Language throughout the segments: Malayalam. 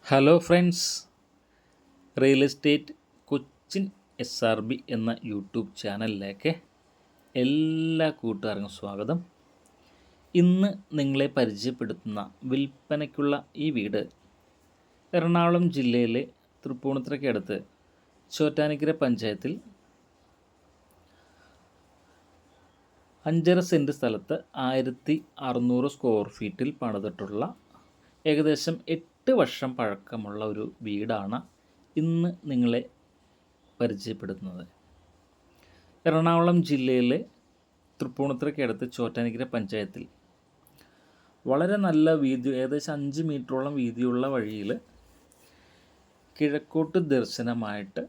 Hello friends, real estate Cochin SRB എന്ന യൂട്യൂബ് ചാനലിലേക്ക് എല്ലാ കൂട്ടുകാർക്കും സ്വാഗതം. ഇന്ന് നിങ്ങളെ പരിചയപ്പെടുത്തുന്ന വിൽപ്പനയ്ക്കുള്ള ഈ വീട് എറണാകുളം ജില്ലയിലെ തൃപ്പൂണിത്തുറയ്ക്കടുത്ത് ചോറ്റാനിക്കര പഞ്ചായത്തിൽ 5.5 സെൻറ്റ് സ്ഥലത്ത് 1600 സ്ക്വയർ ഫീറ്റിൽ പണിതിട്ടുള്ള ഏകദേശം 8 വർഷം പഴക്കമുള്ള ഒരു വീടാണ് ഇന്ന് നിങ്ങളെ പരിചയപ്പെടുത്തുന്നത്. എറണാകുളം ജില്ലയിലെ തൃപ്പൂണിത്തുറയ്ക്കടുത്ത് ചോറ്റാനിക്കര പഞ്ചായത്തിൽ വളരെ നല്ല വീതി, ഏകദേശം 5 മീറ്ററോളം വീതിയുള്ള വഴിയിൽ കിഴക്കോട്ട് ദർശനമായിട്ട്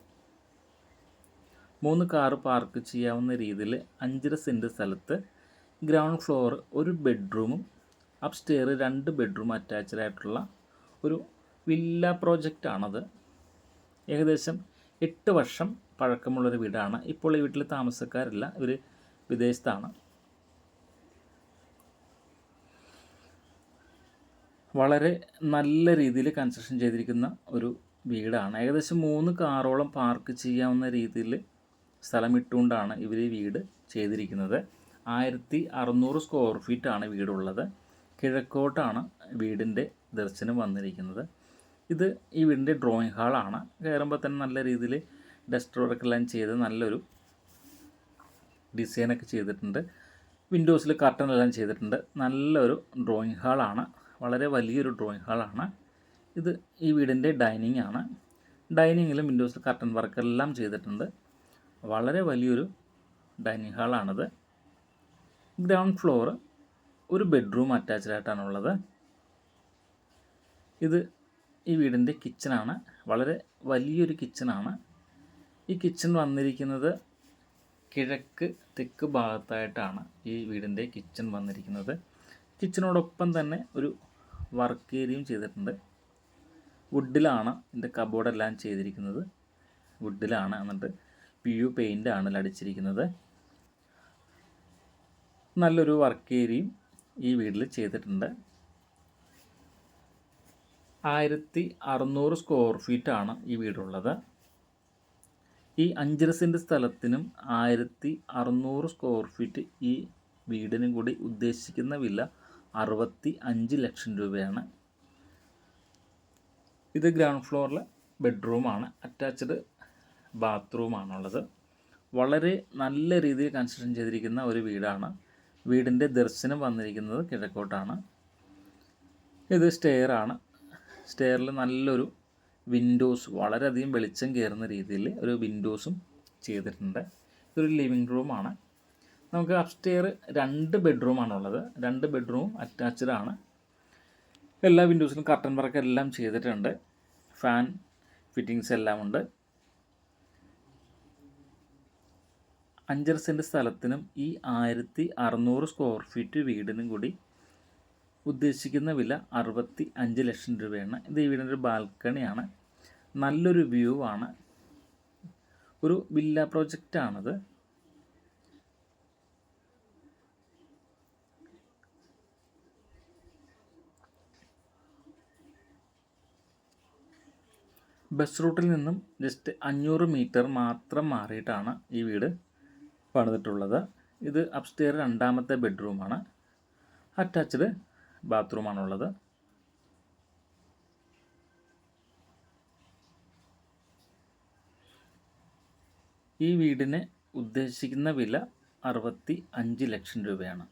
3 കാറ് പാർക്ക് ചെയ്യാവുന്ന രീതിയിൽ 5.5 സെൻറ്റ് സ്ഥലത്ത് ഗ്രൗണ്ട് ഫ്ലോർ ഒരു ബെഡ്റൂമും അപ്സ്റ്റെയർ 2 ബെഡ്റൂം അറ്റാച്ച്ഡ് ആയിട്ടുള്ള ഒരു വില്ല പ്രോജക്റ്റാണത്. ഏകദേശം 8 വർഷം പഴക്കമുള്ളൊരു വീടാണ്. ഇപ്പോൾ ഈ വീട്ടിൽ താമസക്കാരില്ല, ഇവർ വിദേശത്താണ്. വളരെ നല്ല രീതിയിൽ കൺസ്ട്രക്ഷൻ ചെയ്തിരിക്കുന്ന ഒരു വീടാണ്. ഏകദേശം 3 കാറോളം പാർക്ക് ചെയ്യാവുന്ന രീതിയിൽ സ്ഥലമിട്ടുകൊണ്ടാണ് ഇവർ ഈ വീട് ചെയ്തിരിക്കുന്നത്. 1600 സ്ക്വയർ ഫീറ്റാണ് വീടുള്ളത്. കിഴക്കോട്ടാണ് വീടിൻ്റെ ദർശനം വന്നിരിക്കുന്നത്. ഇത് ഈ വീടിൻ്റെ ഡ്രോയിങ് ഹാളാണ്. കയറുമ്പോൾ തന്നെ നല്ല രീതിയിൽ ഡസ്റ്റർ വർക്കെല്ലാം ചെയ്ത് നല്ലൊരു ഡിസൈനൊക്കെ ചെയ്തിട്ടുണ്ട്. വിൻഡോസിൽ കർട്ടൻ എല്ലാം ചെയ്തിട്ടുണ്ട്. നല്ലൊരു ഡ്രോയിങ് ഹാളാണ്, വളരെ വലിയൊരു ഡ്രോയിങ് ഹാളാണ്. ഇത് ഈ വീടിൻ്റെ ഡൈനിങ് ആണ്. ഡൈനിങ്ങിലും വിൻഡോസിൽ കർട്ടൻ വർക്കെല്ലാം ചെയ്തിട്ടുണ്ട്. വളരെ വലിയൊരു ഡൈനിങ് ഹാളാണിത്. ഗ്രൗണ്ട് ഫ്ലോർ ഒരു ബെഡ്റൂം അറ്റാച്ച്ഡ് ആയിട്ടാണുള്ളത്. ഇത് ഈ വീടിൻ്റെ കിച്ചണാണ്. വളരെ വലിയൊരു കിച്ചണാണ്. ഈ കിച്ചൺ വന്നിരിക്കുന്നത് കിഴക്ക് തെക്ക് ഭാഗത്തായിട്ടാണ് ഈ വീടിൻ്റെ കിച്ചൺ വന്നിരിക്കുന്നത്. കിച്ചണോടൊപ്പം തന്നെ ഒരു വർക്ക് ഏരിയയും ചെയ്തിട്ടുണ്ട്. വുഡിലാണ് ഇതിൻ്റെ കബോർഡെല്ലാം ചെയ്തിരിക്കുന്നത്. വുഡിലാണ്, എന്നിട്ട് PU പെയിൻ്റാണ് അടിച്ചിരിക്കുന്നത്. നല്ലൊരു വർക്ക് ഏരിയയും ഈ വീട്ടിൽ ചെയ്തിട്ടുണ്ട്. 1600 സ്ക്വയർ ഫീറ്റാണ് ഈ വീടുള്ളത്. ഈ 5.5 സെൻറ്റ് സ്ഥലത്തിനും 1600 സ്ക്വയർ ഫീറ്റ് ഈ വീടിനും കൂടി ഉദ്ദേശിക്കുന്ന വില 65 ലക്ഷം രൂപയാണ്. ഇത് ഗ്രൗണ്ട് ഫ്ലോറിലെ ബെഡ്റൂമാണ്, അറ്റാച്ച്ഡ് ബാത്റൂമാണുള്ളത്. വളരെ നല്ല രീതിയിൽ കൺസ്ട്രക്ഷൻ ചെയ്തിരിക്കുന്ന ഒരു വീടാണ്. വീടിൻ്റെ ദർശനം വന്നിരിക്കുന്നത് കിഴക്കോട്ടാണ്. ഇത് സ്റ്റെയറാണ്. സ്റ്റെയറിൽ നല്ലൊരു വിൻഡോസ്, വളരെയധികം വെളിച്ചം കയറുന്ന രീതിയിൽ ഒരു വിൻഡോസും ചെയ്തിട്ടുണ്ട്. ഇതൊരു ലിവിങ് റൂമാണ്. നമുക്ക് അപ്സ്റ്റെയർ 2 ബെഡ്റൂമാണുള്ളത്. 2 ബെഡ്റൂം അറ്റാച്ച്ഡ് ആണ്. എല്ലാ വിൻഡോസിലും കർട്ടൻ വർക്ക് എല്ലാം ചെയ്തിട്ടുണ്ട്. ഫാൻ ഫിറ്റിങ്സ് എല്ലാം ഉണ്ട്. 5.5 സെൻറ്റ് സ്ഥലത്തിനും ഈ 1600 സ്ക്വയർ ഫീറ്റ് വീടിനും കൂടി ഉദ്ദേശിക്കുന്ന വില 65 ലക്ഷം രൂപയാണ്. ഇത് ഈ വീടിൻ്റെ ഒരു ബാൽക്കണിയാണ്. നല്ലൊരു വ്യൂ ആണ്. ഒരു വില്ല പ്രോജക്റ്റാണിത്. ബസ് റൂട്ടിൽ നിന്നും ജസ്റ്റ് 500 മീറ്റർ മാത്രം മാറിയിട്ടാണ് ഈ വീട് പണിതിട്ടുള്ളത്. ഇത് അപ്സ്റ്റെയർ 2ാമത്തെ ബെഡ്റൂമാണ്. അറ്റാച്ച്ഡ് ബാത്റൂമാണുള്ളത്. ഈ വീടിന് ഉദ്ദേശിക്കുന്ന വില 65 ലക്ഷം രൂപയാണ്.